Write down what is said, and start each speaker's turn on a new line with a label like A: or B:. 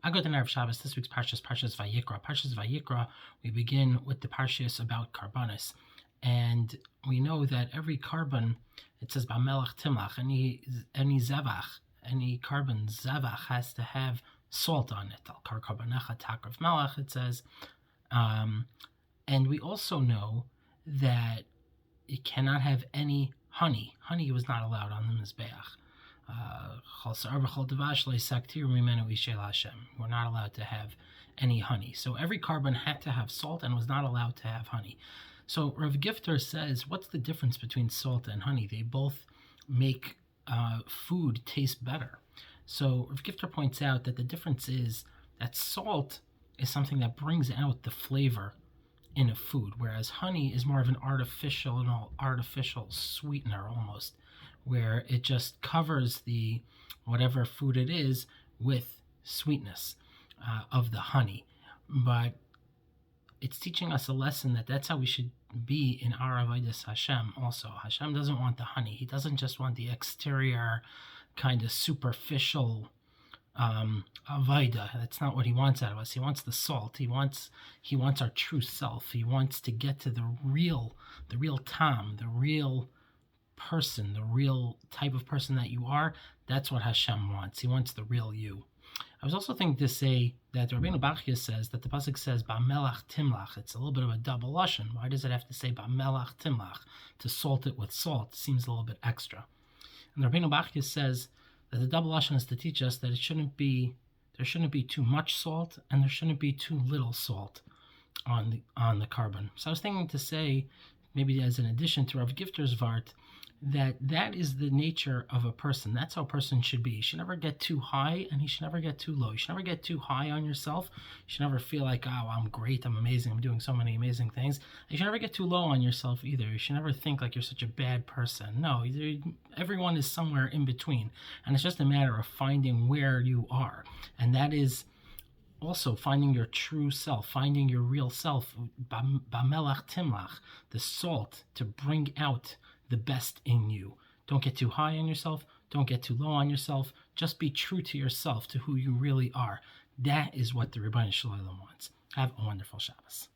A: Agad and Erev Shabbos, this week's Parshas, Parshas Vayikra. Parshas Vayikra, we begin with the Parshas about Karbanis. And we know that every carbon, it says B'melach Timlach, any Zevach, any carbon Zevach has to have salt on it. Al Kar Karbanecha Takrav Melach, it says. And we also know that it cannot have any honey. Honey was not allowed on the Mizbeach. We're not allowed to have any honey. So every carbon had to have salt and was not allowed to have honey. So Rav Gifter says, what's the difference between salt and honey? They both make food taste better. So Rav Gifter points out that the difference is that salt is something that brings out the flavor in a food, whereas honey is more of an artificial sweetener almost, where it just covers the whatever food it is with sweetness of the honey. But it's teaching us a lesson that that's how we should be in our avodas Hashem also. Hashem doesn't want the honey. He doesn't just want the exterior kind of superficial avodah. That's not what he wants out of us. He wants the salt. He wants our true self. He wants to get to the real tam, the real person, the real type of person that you are. That's what Hashem wants. He wants the real you. I was also thinking to say that Rabbeinu Bachya says that the pasuk says B'melach Timlach. It's a little bit of a double lashon. Why does it have to say B'melach Timlach? To salt it with salt seems a little bit extra. And Rabbeinu Bachya says that the double lashon is to teach us that there shouldn't be too much salt and there shouldn't be too little salt on the carbon. So I was thinking to say, maybe as an addition to Rav Gifter's Vart, that is the nature of a person. That's how a person should be. You should never get too high and you should never get too low. You should never get too high on yourself. You should never feel like, oh, I'm great, I'm amazing, I'm doing so many amazing things. You should never get too low on yourself either. You should never think like you're such a bad person. No, everyone is somewhere in between. And it's just a matter of finding where you are. And that is also finding your true self, finding your real self, B'melach Timlach, the salt to bring out the best in you. Don't get too high on yourself. Don't get too low on yourself. Just be true to yourself, to who you really are. That is what the Rebbeinu Shalom wants. Have a wonderful Shabbos.